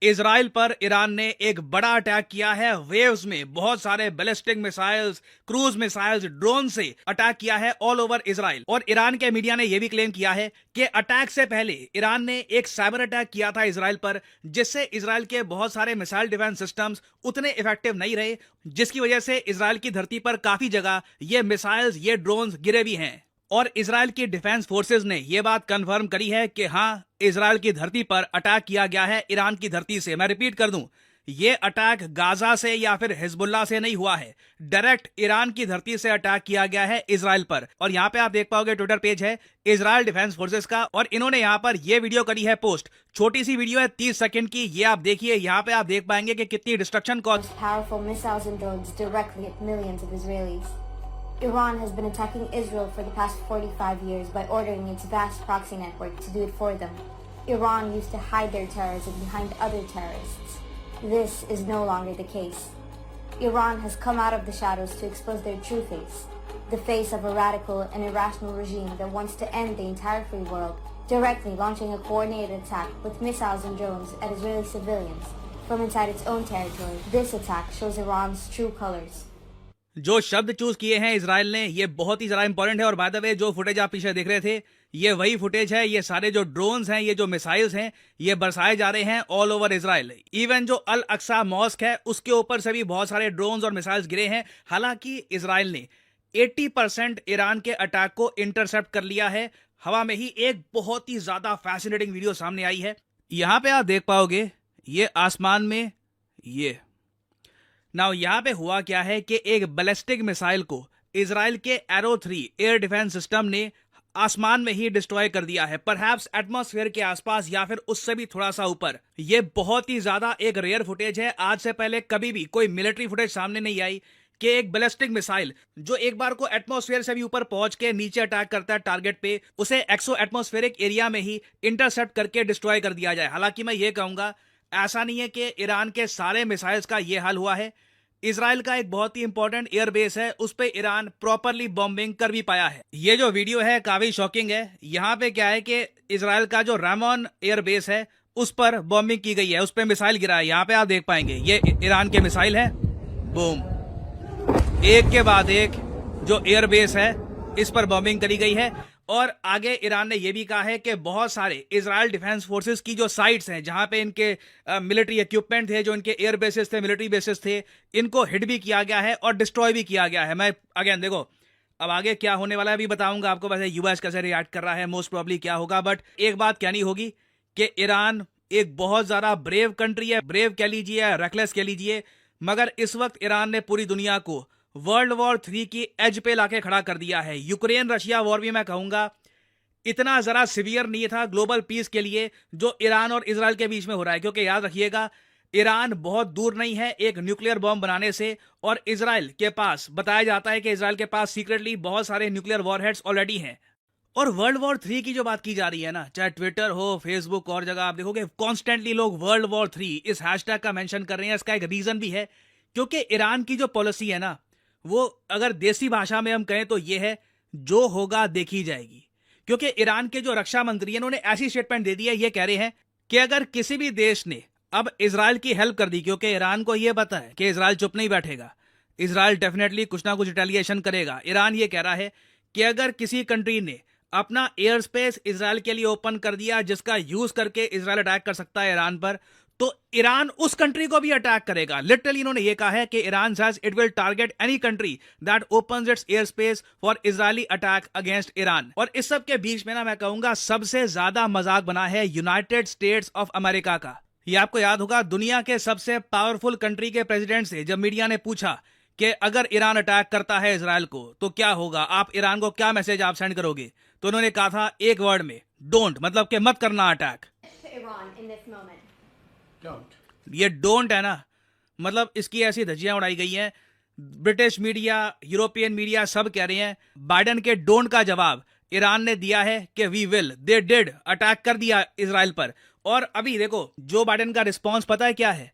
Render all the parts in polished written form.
Israel पर Iran ने एक बड़ा अटैक किया है। वेव्स में बहुत सारे ballistic missiles, cruise missiles, drone से अटैक किया है ऑल ओवर इजराइल। और ईरान के मीडिया ने यह भी क्लेम किया है कि अटैक से पहले ईरान ने एक साइबर अटैक किया था इजराइल पर, जिससे इजराइल के बहुत सारे मिसाइल डिफेंस सिस्टम्स उतने इफेक्टिव नहीं रहे, जिसकी वजह से इजराइल की धरती पर काफी जगह ये मिसाइल्स, ये ड्रोन्स गिरे भी हैं। और इजराइल की डिफेंस फोर्सेज ने यह बात कंफर्म करी है कि हां, इजराइल की धरती पर अटैक किया गया है ईरान की धरती से। मैं रिपीट कर दूं, यह अटैक गाजा से या फिर हिजबुल्लाह से नहीं हुआ है, डायरेक्ट ईरान की धरती से अटैक किया गया है इजराइल पर। और यहां पे आप देख पाओगे ट्विटर पेज है इजराइल डिफेंस फोर्सेज का, और इन्होंने यहां पर यह वीडियो करी है पोस्ट। छोटी सी वीडियो है, 30 सेकंड की। ये आप देखिए, यहां पे आप देख पाएंगे कि कितनी destruction cause. Iran has been attacking Israel for the past 45 years by ordering its vast proxy network to do it for them. Iran used to hide their terrorism behind other terrorists. This is no longer the case. Iran has come out of the shadows to expose their true face, the face of a radical and irrational regime that wants to end the entire free world, directly launching a coordinated attack with missiles and drones at Israeli civilians from inside its own territory. This attack shows Iran's true colors. जो शब्द choose किए हैं Israel ने, ये बहुत ही ज्यादा important है। और बाय द वे, जो फुटेज आप पीछे देख रहे थे, ये वही फुटेज है। ये सारे जो ड्रोन्स हैं, ये जो मिसाइल्स हैं, ये बरसाए जा रहे हैं ऑल ओवर इजराइल। इवन जो अल अक्सा मॉस्क है, उसके ऊपर से भी बहुत सारे ड्रोन्स और मिसाइल्स गिरे हैं। हालांकि इजराइल ने 80% ईरान के अटैक को इंटरसेप्ट कर लिया है हवा में ही। एक बहुत ही ज्यादा फैसिनेटिंग वीडियो सामने आई है, यहां पे आप देख पाओगे, ये आसमान में ये नाउ यहां पे हुआ क्या है कि एक बैलिस्टिक मिसाइल को इजराइल के एरो 3 एयर डिफेंस सिस्टम ने आसमान में ही डिस्ट्रॉय कर दिया है, परहैप्स एटमॉस्फेयर के आसपास या फिर उससे भी थोड़ा सा ऊपर। ये बहुत ही ज्यादा एक रेयर फुटेज है। आज से पहले कभी भी कोई मिलिट्री फुटेज सामने नहीं आई कि एक बैलिस्टिक मिसाइल जो एक बार को एटमॉस्फेयर से भी ऊपर पहुंच के नीचे अटैक करता है टारगेट पे, उसे एक्सो एटमॉस्फेरिक एरिया में ही इंटरसेप्ट करके डिस्ट्रॉय कर दिया जाए। हालांकि मैं ये कहूंगा, ऐसा नहीं है कि ईरान के सारे मिसाइल्स का ये हाल हुआ है। इजराइल का एक बहुत ही इंपॉर्टेंट एयर बेस है, उस पे ईरान प्रॉपरली बॉम्बिंग कर भी पाया है। ये जो वीडियो है काफी शॉकिंग है। यहाँ पे क्या है कि इजराइल का जो रामोन एयर बेस है, उस पर बॉम्बिंग की गई है, उस पे मिसाइल गिरा है। यहाँ पे आप देख पाएंगे, ये ईरान के मिसाइल है, बूम, एक के बाद एक जो एयर बेस है, इस पर बॉम्बिंग करी गई है। और आगे ईरान ने यह भी कहा है कि बहुत सारे इजराइल डिफेंस फोर्सेस की जो साइट्स हैं, जहां पे इनके मिलिट्री इक्विपमेंट थे, जो इनके एयर बेसिस थे, मिलिट्री बेसिस थे, इनको हिट भी किया गया है और डिस्ट्रॉय भी किया गया है। मैं अगेन देखो, अब आगे क्या होने वाला है अभी बताऊंगा आपको। वैसे यूएस कैसे रिएक्ट कर रहा है, मोस्ट प्रोबेबली क्या होगा। बट एक बात कहनी होगी कि ईरान एक बहुत ज्यादा ब्रेव कंट्री है। ब्रेव कह लीजिए या रेकलेस कह लीजिए, मगर इस वक्त ईरान ने पूरी दुनिया को वर्ल्ड वॉर 3 की एज पे लाके खड़ा कर दिया है। यूक्रेन रशिया वॉर भी मैं कहूंगा इतना जरा सिवियर नहीं था ग्लोबल पीस के लिए जो ईरान और इजराइल के बीच में हो रहा है। क्योंकि याद रखिएगा, ईरान बहुत दूर नहीं है एक न्यूक्लियर बॉम्ब बनाने से, और इजराइल के पास बताया जाता है कि इजराइल के पास सीक्रेटली बहुत सारे न्यूक्लियर वॉरहेड्स ऑलरेडी हैं। और वर्ल्ड वॉर 3 की जो बात की जा रही है ना, चाहे ट्विटर हो, फेसबुक और जगह आप देखोगे, कॉन्स्टेंटली लोग वर्ल्ड वॉर 3 इस हैशटैग का मेंशन कर रहे हैं। इसका एक रीजन भी है, क्योंकि ईरान की जो पॉलिसी है ना, वो अगर देसी भाषा में हम कहें तो ये है, जो होगा देखी जाएगी। क्योंकि ईरान के जो रक्षा मंत्री हैं, उन्होंने ऐसी स्टेटमेंट दे दी है, ये कह रहे हैं कि अगर किसी भी देश ने अब इजराइल की हेल्प कर दी, क्योंकि ईरान को यह पता है कि इजराइल चुप नहीं बैठेगा, इजराइल डेफिनेटली कुछ ना कुछ रिटेलिएशन करेगा। ईरान ये कह रहा है कि अगर किसी कंट्री ने अपना एयर स्पेस इजराइल के लिए ओपन कर दिया, जिसका यूज करके इजराइल अटैक कर सकता है ईरान पर, तो ईरान उस कंट्री को भी अटैक करेगा। लिटरली इन्होंने ये कहा है कि Iran says it will target any country that opens it's air space for Israeli attack against Iran. और इस सब के बीच में ना, मैं कहूंगा सबसे ज्यादा मजाक बना है यूनाइटेड स्टेट्स ऑफ अमेरिका का। ये आपको याद होगा, दुनिया के सबसे पावरफुल कंट्री के प्रेसिडेंट से जब मीडिया ने पूछा कि अगर ईरान अटैक करता है इजराइल को तो क्या होगा, आप ईरान को क्या मैसेज आप सेंड करोगे, तो उन्होंने कहा था एक वर्ड में, डोंट, मतलब कि मत करना अटैक। ये डोंट है ना, मतलब इसकी ऐसी धज्जियां उड़ाई गई हैं। ब्रिटिश मीडिया, यूरोपियन मीडिया सब कह रहे हैं बाइडेन के डोंट का जवाब ईरान ने दिया है कि we will, they did, attack कर दिया इजराइल पर। और अभी देखो जो बाइडेन का रिस्पॉन्स पता है क्या है,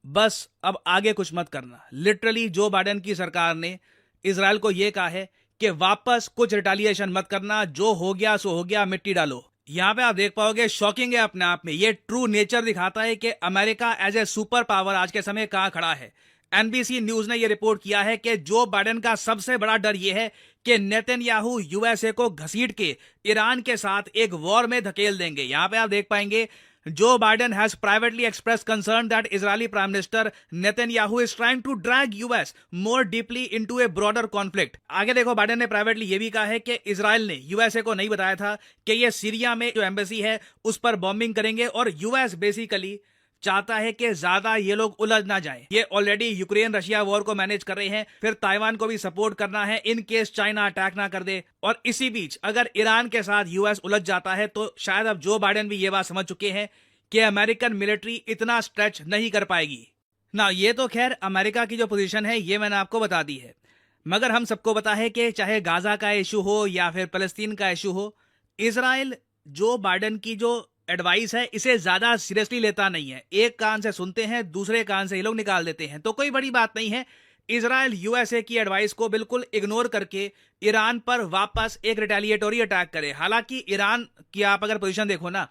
बस अब आगे कुछ मत करना। लिटरली जो बाइडेन की सरकार ने इजराइल को यह कहा है कि वापस कुछ रिटेलिएशन मत करना, जो हो गया सो हो गया, मिट्टी डालो। यहाँ पे आप देख पाओगे, शॉकिंग है अपने आप में। ये ट्रू नेचर दिखाता है कि America as a super power आज के समय कहाँ खड़ा है। एनबीसी न्यूज ने यह रिपोर्ट किया है कि जो बाइडेन का सबसे बड़ा डर यह है कि नेतन्याहू यूएसए को घसीट के ईरान के साथ एक वॉर में धकेल देंगे। यहां पे आप देख पाएंगे, Joe Biden has privately express concern that Israeli prime minister Netanyahu is trying to drag US more deeply into a broader conflict. आगे देखो, बाइडेन ने प्राइवेटली यह भी कहा है कि इजराइल ने यूएसए को नहीं बताया था कि ये सीरिया में जो एम्बेसी है उस पर बॉम्बिंग करेंगे, और यूएस बेसिकली चाहता है कि ज्यादा ये लोग उलझ ना जाएं। ये ऑलरेडी यूक्रेन रशिया वॉर को मैनेज कर रहे हैं, फिर ताइवान को भी सपोर्ट करना है इन केस चाइना अटैक ना कर दे। और इसी बीच अगर ईरान के साथ यूएस उलझ जाता है तो शायद अब जो बाइडेन भी ये बात समझ चुके हैं कि अमेरिकन मिलिट्री इतना स्ट्रेच नहीं कर पाएगी ना। ये तो खैर अमेरिका की जो पोजीशन है ये मैंने आपको बता दी है, मगर हम सबको पता है कि चाहे गाजा का इशू हो या फिर फलस्तीन का इशू हो, इजराइल जो बाइडेन की जो एडवाइस है इसे ज्यादा सीरियसली लेता नहीं है। एक कान से सुनते हैं, दूसरे कान से ये लोग निकाल देते हैं। तो कोई बड़ी बात नहीं है, इजराइल यूएसए की एडवाइस को बिल्कुल इग्नोर करके ईरान पर वापस एक रिटेलिएटरी अटैक करे। हालांकि ईरान की आप अगर पोजीशन देखो ना,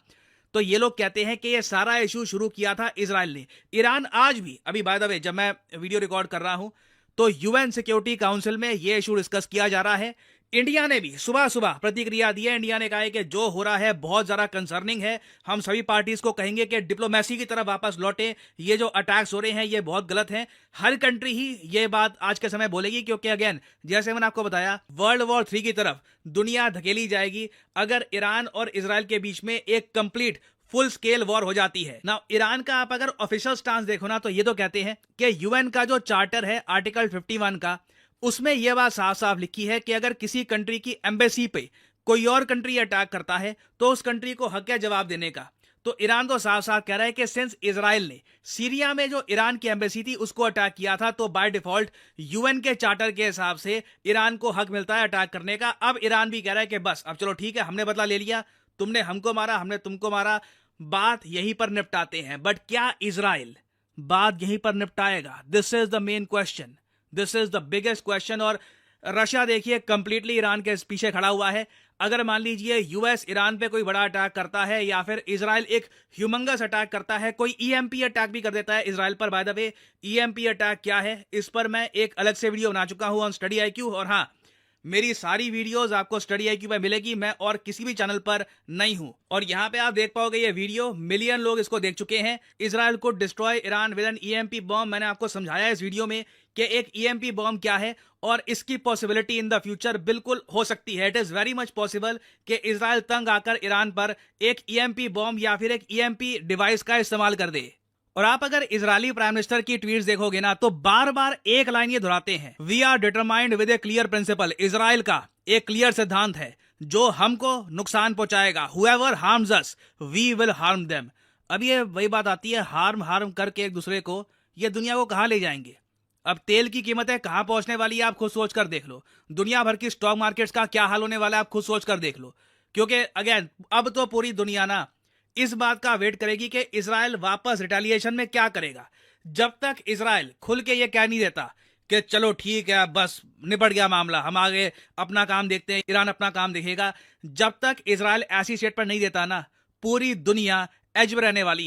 तो ये लोग कहते हैं कि ये सारा इशू शुरू किया था इजराइल ने। ईरान आज भी, अभी बाय द वे जब मैं वीडियो रिकॉर्ड कर रहा हूं तो यूएन सिक्योरिटी काउंसिल में ये इशू डिस्कस किया जा रहा है। इंडिया ने भी सुबह सुबह प्रतिक्रिया दी है। इंडिया ने कहा है कि जो हो रहा है बहुत ज्यादा कंसर्निंग है। हम सभी पार्टीज को कहेंगे कि डिप्लोमेसी की तरफ वापस लौटे। ये जो अटैक्स हो रहे हैं ये बहुत गलत हैं। हर कंट्री ही ये बात आज के समय बोलेगी, क्योंकि अगेन जैसे मैंने आपको बताया, वर्ल्ड वॉर 3 की तरफ दुनिया धकेली जाएगी अगर ईरान और इजराइल के बीच में एक कंप्लीट फुल स्केल वॉर हो जाती है ना। ईरान का आप अगर ऑफिशियल स्टांस देखो ना, तो ये तो कहते हैं कि यूएन का जो चार्टर है आर्टिकल 51 का, उसमें यह बात साफ साफ लिखी है कि अगर किसी कंट्री की एम्बेसी पे कोई और कंट्री अटैक करता है तो उस कंट्री को हक है जवाब देने का। तो ईरान तो साफ साफ कह रहा है कि सिंस इजराइल ने सीरिया में जो ईरान की एम्बेसी थी उसको अटैक किया था, तो बाय डिफॉल्ट यूएन के चार्टर के हिसाब से ईरान को हक मिलता है अटैक करने का। अब ईरान भी कह रहा है कि बस अब चलो ठीक है, हमने बदला ले लिया, तुमने हमको मारा, हमने तुमको मारा, बात यहीं पर निपटाते हैं। बट क्या इजराइल बात यहीं पर निपटाएगा? This is the main question, this is the biggest question. और रशिया देखिए कंप्लीटली ईरान के पीछे खड़ा हुआ है। अगर मान लीजिए यूएस ईरान पे कोई बड़ा अटैक करता है या फिर इजराइल एक ह्यूमंगस अटैक करता है, कोई ईएमपी अटैक भी कर देता है इजराइल पर। By the way, EMP attack क्या है इस पर मैं एक अलग से वीडियो बना चुका हूं ऑन स्टडी आईक्यू। और हाँ, मेरी सारी वीडियोस आपको स्टडी आईक्यू पे मिलेगी, मैं और किसी भी चैनल पर नहीं हूं। और यहां पे आप देख पाओगे ये वीडियो, मिलियन लोग इसको देख चुके हैं। इजराइल को destroy Iran with an EMP bomb. मैंने आपको समझाया इस वीडियो में कि एक ईएमपी बॉम्ब क्या है और इसकी पॉसिबिलिटी इन द फ्यूचर बिल्कुल हो सकती है। It is very much possible कि इजराइल तंग आकर ईरान पर एक ईएमपी बॉम्ब या फिर एक ईएमपी डिवाइस का इस्तेमाल कर दे। और आप अगर इजरायली प्राइम मिनिस्टर की ट्वीट्स देखोगे ना, तो बार बार एक लाइन ये दोहराते हैं, we are determined with a clear principle. Israel का एक क्लियर सिद्धांत है, जो हमको नुकसान पहुंचाएगा, whoever harms us we will harm them. अब ये वही बात आती है, हार्म करके एक दूसरे को, ये दुनिया को कहां ले जाएंगे? अब तेल की कीमतें कहां पहुंचने वाली है आप खुद सोच कर देख लो। दुनिया भर की स्टॉक मार्केट्स का क्या हाल होने वाला है आप खुद सोच कर देख लो। क्योंकि अगेन अब तो पूरी दुनिया ना इस बात का वेट करेगी कि इजराइल वापस रिटेलिएशन में क्या करेगा। जब तक इजराइल खुल के ये कह नहीं देता कि चलो ठीक है बस निपट गया मामला, हम आगे अपना काम देखते हैं, ईरान अपना काम देखेगा, जब तक इजराइल ऐसी स्टेट पर नहीं देता ना, पूरी दुनिया एज में रहने वाली है।